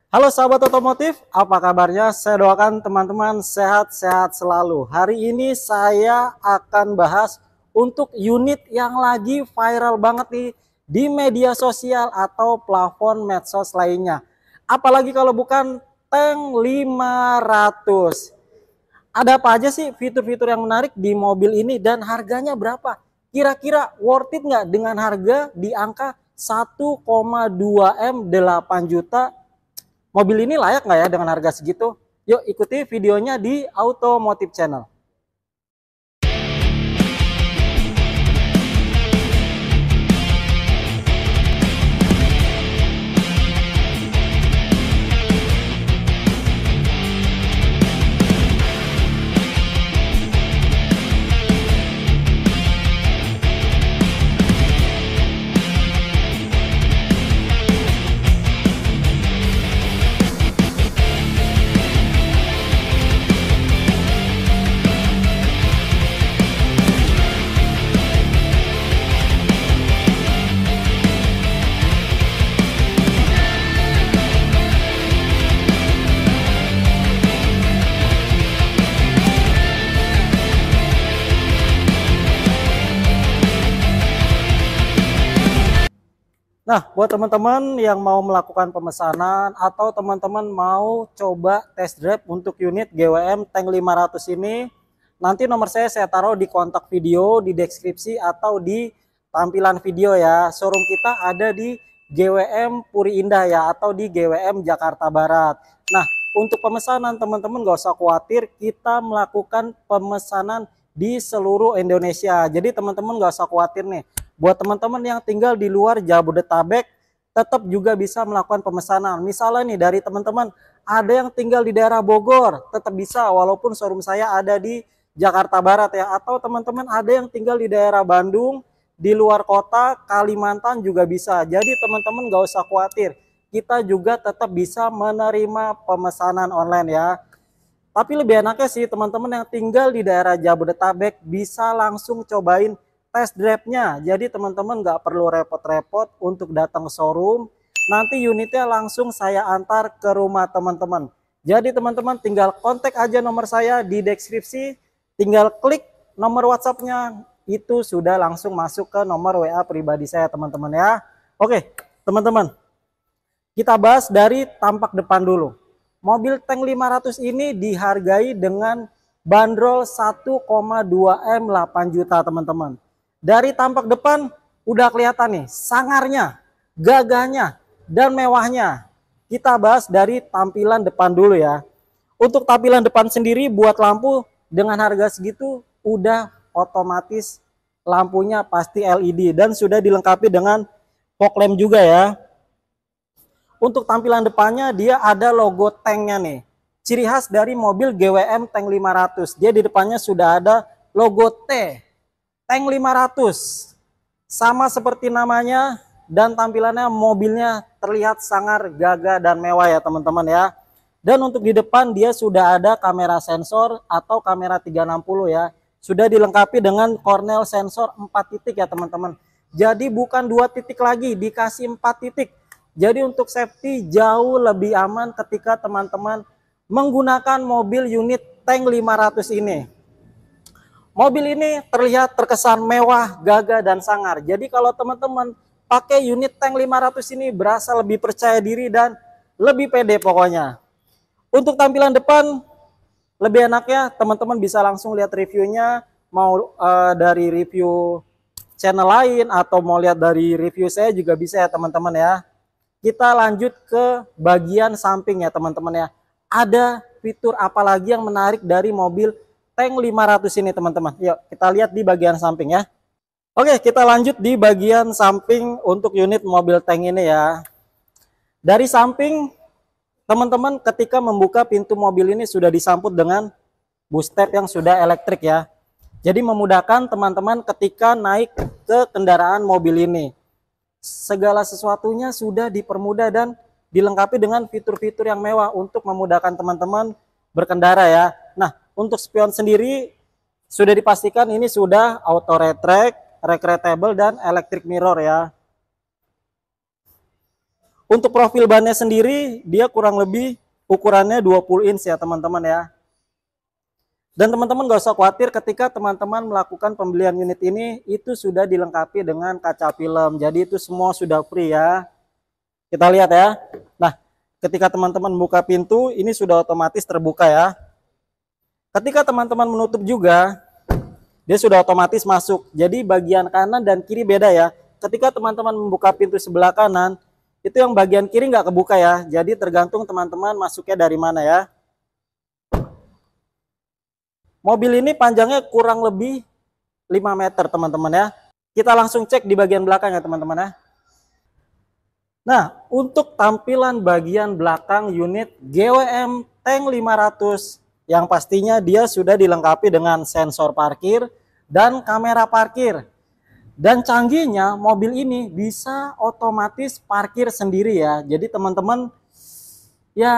Halo sahabat otomotif, apa kabarnya? Saya doakan teman-teman sehat-sehat selalu. Hari ini saya akan bahas untuk unit yang lagi viral banget nih di media sosial atau plafon medsos lainnya. Apalagi kalau bukan Tank 500. Ada apa aja sih fitur-fitur yang menarik di mobil ini dan harganya berapa? Kira-kira worth it nggak dengan harga di angka 1,2 M 8 juta? Mobil ini layak nggak ya dengan harga segitu? Yuk ikuti videonya di Automotive Channel. Nah, buat teman-teman yang mau melakukan pemesanan atau teman-teman mau coba test drive untuk unit GWM Tank 500 ini, nanti nomor saya taruh di kontak video, di deskripsi atau di tampilan video ya. Showroom kita ada di GWM Puri Indah ya, atau di GWM Jakarta Barat. Nah, untuk pemesanan teman-teman gak usah khawatir, kita melakukan pemesanan di seluruh Indonesia. Jadi teman-teman gak usah khawatir nih. Buat teman-teman yang tinggal di luar Jabodetabek, tetap juga bisa melakukan pemesanan. Misalnya nih dari teman-teman ada yang tinggal di daerah Bogor, tetap bisa walaupun showroom saya ada di Jakarta Barat ya. Atau teman-teman ada yang tinggal di daerah Bandung, di luar kota, Kalimantan juga bisa. Jadi teman-teman gak usah khawatir. Kita juga tetap bisa menerima pemesanan online ya. Tapi lebih enaknya sih teman-teman yang tinggal di daerah Jabodetabek bisa langsung cobain test drive-nya. Jadi teman-teman nggak perlu repot-repot untuk datang ke showroom. Nanti unitnya langsung saya antar ke rumah teman-teman. Jadi teman-teman tinggal kontak aja nomor saya di deskripsi. Tinggal klik nomor WhatsApp-nya. Itu sudah langsung masuk ke nomor WA pribadi saya teman-teman ya. Oke teman-teman. Kita bahas dari tampak depan dulu. Mobil Tank 500 ini dihargai dengan bandrol 1,2 M 8 juta teman-teman. Dari tampak depan udah kelihatan nih sangarnya, gagahnya, dan mewahnya. Kita bahas dari tampilan depan dulu ya. Untuk tampilan depan sendiri buat lampu dengan harga segitu udah otomatis lampunya pasti LED dan sudah dilengkapi dengan fog lamp juga ya. Untuk tampilan depannya dia ada logo tanknya nih. Ciri khas dari mobil GWM Tank 500. Dia di depannya sudah ada logo T. Tank 500 sama seperti namanya dan tampilannya mobilnya terlihat sangar, gagah dan mewah ya teman-teman ya. Dan untuk di depan dia sudah ada kamera sensor atau kamera 360 ya. Sudah dilengkapi dengan cornel sensor 4 titik ya teman-teman. Jadi bukan 2 titik lagi, dikasih 4 titik. Jadi untuk safety jauh lebih aman ketika teman-teman menggunakan mobil unit Tank 500 ini. Mobil ini terlihat terkesan mewah, gagah, dan sangar. Jadi kalau teman-teman pakai unit Tank 500 ini berasa lebih percaya diri dan lebih pede pokoknya. Untuk tampilan depan lebih enaknya teman-teman bisa langsung lihat reviewnya. Mau dari review channel lain atau mau lihat dari review saya juga bisa ya teman-teman ya. Kita lanjut ke bagian samping ya teman-teman ya. Ada fitur apa lagi yang menarik dari mobil Tank 500 ini teman-teman. Yuk kita lihat di bagian samping ya. Oke kita lanjut di bagian samping untuk unit mobil Tank ini ya. Dari samping teman-teman ketika membuka pintu mobil ini sudah disambut dengan bus step yang sudah elektrik ya. Jadi memudahkan teman-teman ketika naik ke kendaraan mobil ini. Segala sesuatunya sudah dipermudah dan dilengkapi dengan fitur-fitur yang mewah untuk memudahkan teman-teman berkendara ya. Nah, untuk spion sendiri sudah dipastikan ini sudah auto retract, recreatable dan electric mirror ya. Untuk profil bannya sendiri, dia kurang lebih ukurannya 20 inch ya teman-teman ya. Dan teman-teman gak usah khawatir ketika teman-teman melakukan pembelian unit ini, itu sudah dilengkapi dengan kaca film. Jadi itu semua sudah free ya. Kita lihat ya. Nah, ketika teman-teman buka pintu, ini sudah otomatis terbuka ya. Ketika teman-teman menutup juga, dia sudah otomatis masuk. Jadi bagian kanan dan kiri beda ya. Ketika teman-teman membuka pintu sebelah kanan, itu yang bagian kiri nggak kebuka ya. Jadi tergantung teman-teman masuknya dari mana ya. Mobil ini panjangnya kurang lebih 5 meter teman-teman ya. Kita langsung cek di bagian belakang ya teman-teman ya. Nah, untuk tampilan bagian belakang unit GWM Tank 500, yang pastinya dia sudah dilengkapi dengan sensor parkir dan kamera parkir. Dan canggihnya mobil ini bisa otomatis parkir sendiri ya. Jadi teman-teman ya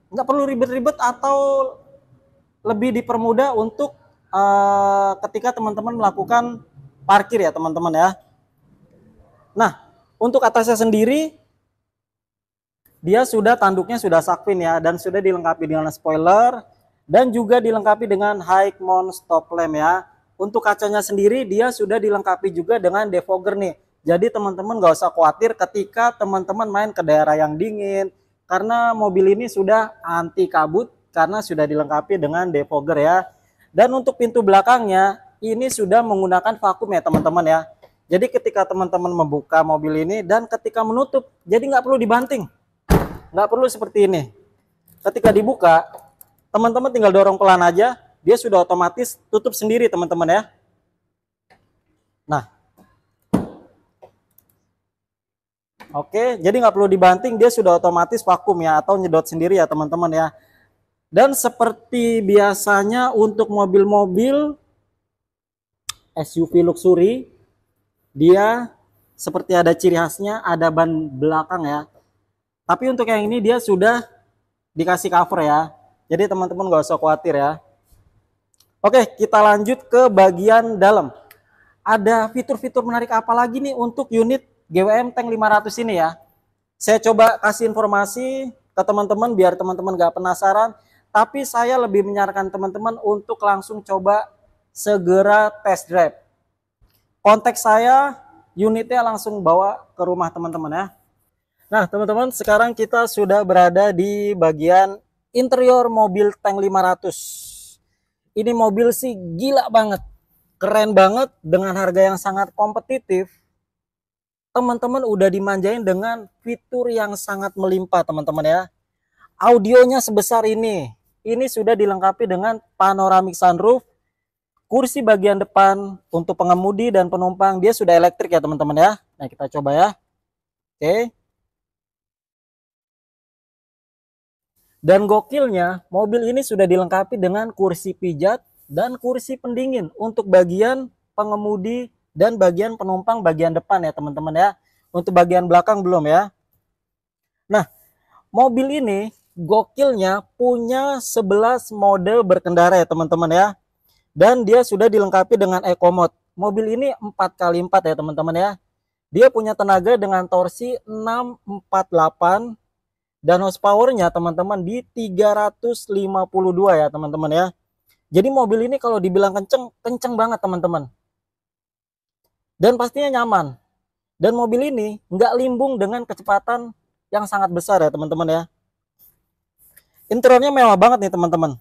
nggak perlu ribet-ribet atau lebih dipermudah untuk ketika teman-teman melakukan parkir ya teman-teman ya. Nah, untuk atasnya sendiri dia sudah tanduknya sudah Shark-fin ya, dan sudah dilengkapi dengan spoiler dan juga dilengkapi dengan high mount stop lamp ya. Untuk kacanya sendiri dia sudah dilengkapi juga dengan defogger nih. Jadi teman-teman gak usah khawatir ketika teman-teman main ke daerah yang dingin, karena mobil ini sudah anti kabut karena sudah dilengkapi dengan defogger ya. Dan untuk pintu belakangnya ini sudah menggunakan vakum ya teman-teman ya. Jadi ketika teman-teman membuka mobil ini dan ketika menutup, jadi nggak perlu dibanting, nggak perlu seperti ini. Ketika dibuka, teman-teman tinggal dorong pelan aja, dia sudah otomatis tutup sendiri teman-teman ya. Nah, oke, jadi nggak perlu dibanting, dia sudah otomatis vakum ya, atau nyedot sendiri ya teman-teman ya. Dan seperti biasanya untuk mobil-mobil SUV luxury, dia seperti ada ciri khasnya, ada ban belakang ya. Tapi untuk yang ini dia sudah dikasih cover ya. Jadi teman-teman gak usah khawatir ya. Oke, kita lanjut ke bagian dalam. Ada fitur-fitur menarik apa lagi nih untuk unit GWM Tank 500 ini ya. Saya coba kasih informasi ke teman-teman biar teman-teman gak penasaran. Tapi saya lebih menyarankan teman-teman untuk langsung coba segera test drive. Kontak saya, unitnya langsung bawa ke rumah teman-teman ya. Nah teman-teman, sekarang kita sudah berada di bagian interior mobil Tank 500. Ini mobil sih gila banget, keren banget, dengan harga yang sangat kompetitif. Teman-teman udah dimanjain dengan fitur yang sangat melimpah teman-teman ya. Audionya sebesar ini sudah dilengkapi dengan panoramic sunroof. Kursi bagian depan untuk pengemudi dan penumpang dia sudah elektrik ya teman-teman ya. Nah kita coba ya. Oke. Dan gokilnya mobil ini sudah dilengkapi dengan kursi pijat dan kursi pendingin untuk bagian pengemudi dan bagian penumpang bagian depan ya teman-teman ya. Untuk bagian belakang belum ya. Nah mobil ini gokilnya punya 11 mode berkendara ya teman-teman ya. Dan dia sudah dilengkapi dengan eco mode. Mobil ini 4x4 ya teman-teman ya. Dia punya tenaga dengan torsi 648 dan horsepowernya teman-teman di 352 ya teman-teman ya. Jadi mobil ini kalau dibilang kenceng banget teman-teman. Dan pastinya nyaman. Dan mobil ini nggak limbung dengan kecepatan yang sangat besar ya teman-teman ya. Interiornya mewah banget nih teman-teman.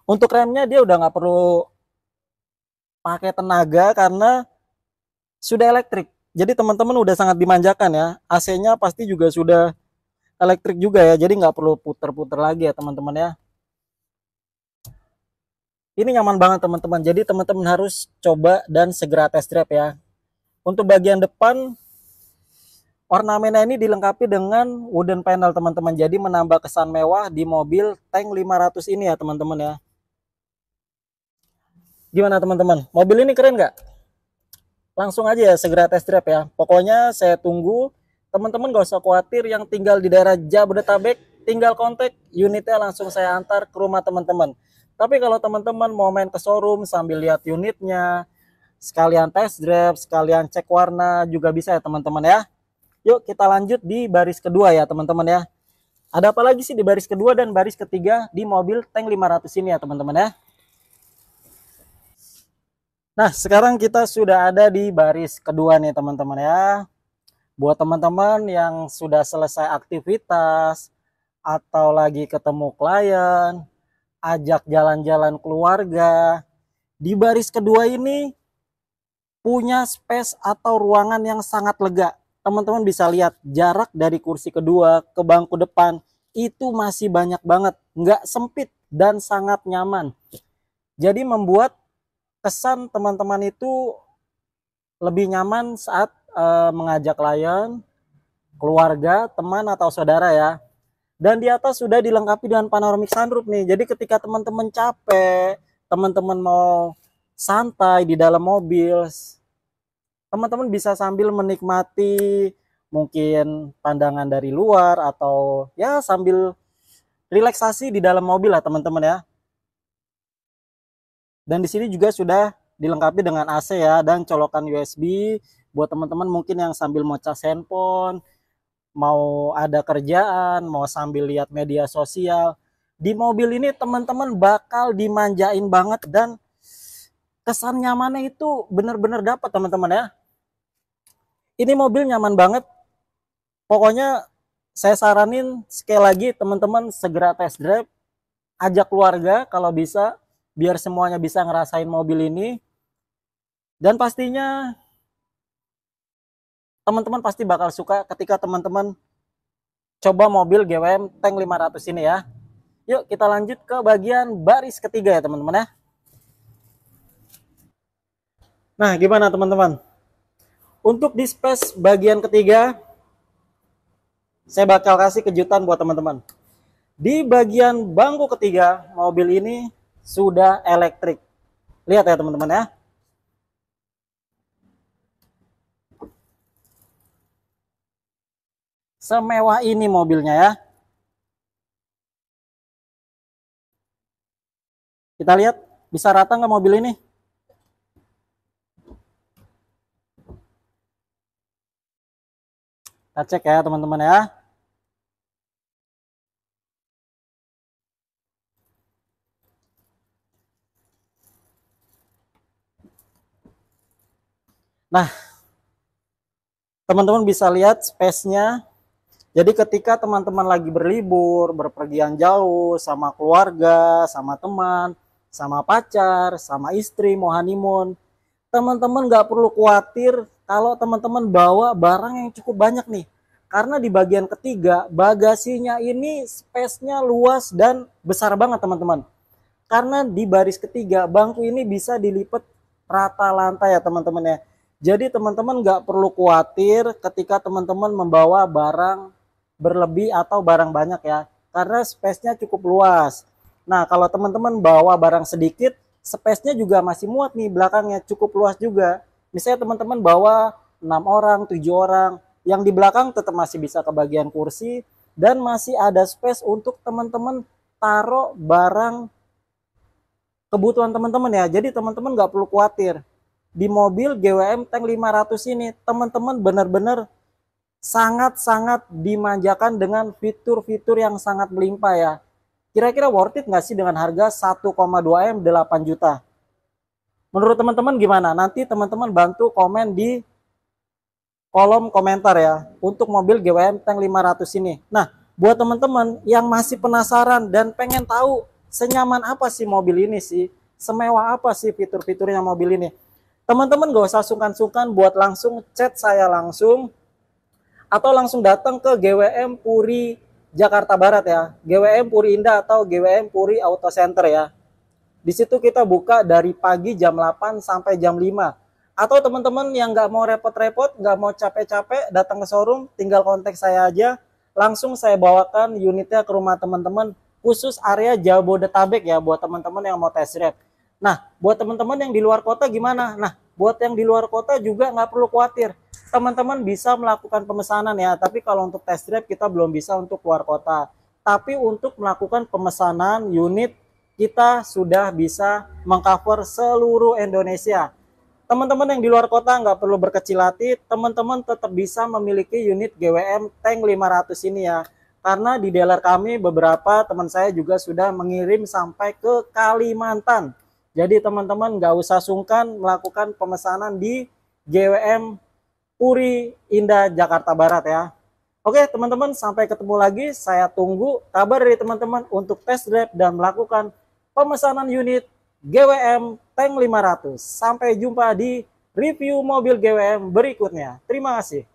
Untuk remnya dia udah nggak perlu pakai tenaga karena sudah elektrik. Jadi teman-teman udah sangat dimanjakan ya. AC-nya pasti juga sudah elektrik juga ya. Jadi nggak perlu puter-puter lagi ya teman-teman ya. Ini nyaman banget teman-teman. Jadi teman-teman harus coba dan segera test drive ya. Untuk bagian depan, ornamennya ini dilengkapi dengan wooden panel teman-teman. Jadi menambah kesan mewah di mobil Tank 500 ini ya teman-teman ya. Gimana teman-teman? Mobil ini keren nggak? Langsung aja ya segera test drive ya. Pokoknya saya tunggu. Teman-teman gak usah khawatir yang tinggal di daerah Jabodetabek, tinggal kontak, unitnya langsung saya antar ke rumah teman-teman. Tapi kalau teman-teman mau main ke showroom sambil lihat unitnya, sekalian test drive, sekalian cek warna juga bisa ya teman-teman ya. Yuk kita lanjut di baris kedua ya teman-teman ya. Ada apa lagi sih di baris kedua dan baris ketiga di mobil tank 500 ini ya teman-teman ya. Nah sekarang kita sudah ada di baris kedua nih teman-teman ya. Buat teman-teman yang sudah selesai aktivitas atau lagi ketemu klien, ajak jalan-jalan keluarga, di baris kedua ini punya space atau ruangan yang sangat lega. Teman-teman bisa lihat jarak dari kursi kedua ke bangku depan itu masih banyak banget, nggak sempit dan sangat nyaman. Jadi membuat kesan teman-teman itu lebih nyaman saat mengajak klien, keluarga, teman atau saudara ya. Dan di atas sudah dilengkapi dengan panoramic sunroof nih. Jadi ketika teman-teman capek, teman-teman mau santai di dalam mobil, teman-teman bisa sambil menikmati mungkin pandangan dari luar atau ya sambil relaksasi di dalam mobil lah teman-teman ya. Dan di sini juga sudah dilengkapi dengan AC ya dan colokan USB buat teman-teman mungkin yang sambil mau cas handphone, mau ada kerjaan, mau sambil lihat media sosial. Di mobil ini teman-teman bakal dimanjain banget dan kesan nyamannya itu benar-benar dapat teman-teman ya. Ini mobil nyaman banget. Pokoknya saya saranin sekali lagi teman-teman segera test drive, ajak keluarga kalau bisa biar semuanya bisa ngerasain mobil ini. Dan pastinya teman-teman pasti bakal suka ketika teman-teman coba mobil GWM Tank 500 ini ya. Yuk kita lanjut ke bagian baris ketiga ya teman-teman ya. Nah gimana teman-teman? Untuk di space bagian ketiga, saya bakal kasih kejutan buat teman-teman. Di bagian bangku ketiga, mobil ini sudah elektrik. Lihat ya teman-teman ya. Semewah ini mobilnya ya. Kita lihat bisa rata nggak mobil ini? Kita cek ya teman-teman ya. Nah, teman-teman bisa lihat space-nya. Jadi ketika teman-teman lagi berlibur, berpergian jauh sama keluarga, sama teman, sama pacar, sama istri, mau honeymoon, teman-teman nggak perlu khawatir kalau teman-teman bawa barang yang cukup banyak nih. Karena di bagian ketiga, bagasinya ini space-nya luas dan besar banget teman-teman. Karena di baris ketiga, bangku ini bisa dilipat rata lantai ya teman-teman ya. Jadi teman-teman nggak perlu khawatir ketika teman-teman membawa barang berlebih atau barang banyak ya. Karena space-nya cukup luas. Nah kalau teman-teman bawa barang sedikit, space-nya juga masih muat nih belakangnya, cukup luas juga. Misalnya teman-teman bawa 6 orang, 7 orang, yang di belakang tetap masih bisa ke bagian kursi dan masih ada space untuk teman-teman taruh barang kebutuhan teman-teman ya. Jadi teman-teman nggak perlu khawatir. Di mobil GWM Tank 500 ini teman-teman benar-benar sangat-sangat dimanjakan dengan fitur-fitur yang sangat melimpah ya. Kira-kira worth it nggak sih dengan harga 1,2 M 8 juta? Menurut teman-teman gimana? Nanti teman-teman bantu komen di kolom komentar ya untuk mobil GWM Tank 500 ini. Nah, buat teman-teman yang masih penasaran dan pengen tahu senyaman apa sih mobil ini sih, semewah apa sih fitur-fiturnya mobil ini, teman-teman gak usah sungkan-sungkan buat langsung chat saya langsung atau langsung datang ke GWM Puri Jakarta Barat ya, GWM Puri Indah atau GWM Puri Auto Center ya. Di situ kita buka dari pagi jam 8 sampai jam 5. Atau teman-teman yang nggak mau repot-repot, nggak mau capek-capek datang ke showroom, tinggal kontak saya aja, langsung saya bawakan unitnya ke rumah teman-teman, khusus area Jabodetabek ya, buat teman-teman yang mau test drive. Nah, buat teman-teman yang di luar kota gimana? Nah, buat yang di luar kota juga nggak perlu khawatir. Teman-teman bisa melakukan pemesanan ya, tapi kalau untuk test drive kita belum bisa untuk keluar kota. Tapi untuk melakukan pemesanan unit, kita sudah bisa mengcover seluruh Indonesia. teman-teman yang di luar kota nggak perlu berkecil hati, teman-teman tetap bisa memiliki unit GWM Tank 500 ini ya. Karena di dealer kami beberapa teman saya juga sudah mengirim sampai ke Kalimantan. Jadi teman-teman nggak usah sungkan melakukan pemesanan di GWM Puri Indah Jakarta Barat ya. Oke teman-teman, sampai ketemu lagi. Saya tunggu kabar dari teman-teman untuk test drive dan melakukan pemesanan unit GWM Tank 500. Sampai jumpa di review mobil GWM berikutnya. Terima kasih.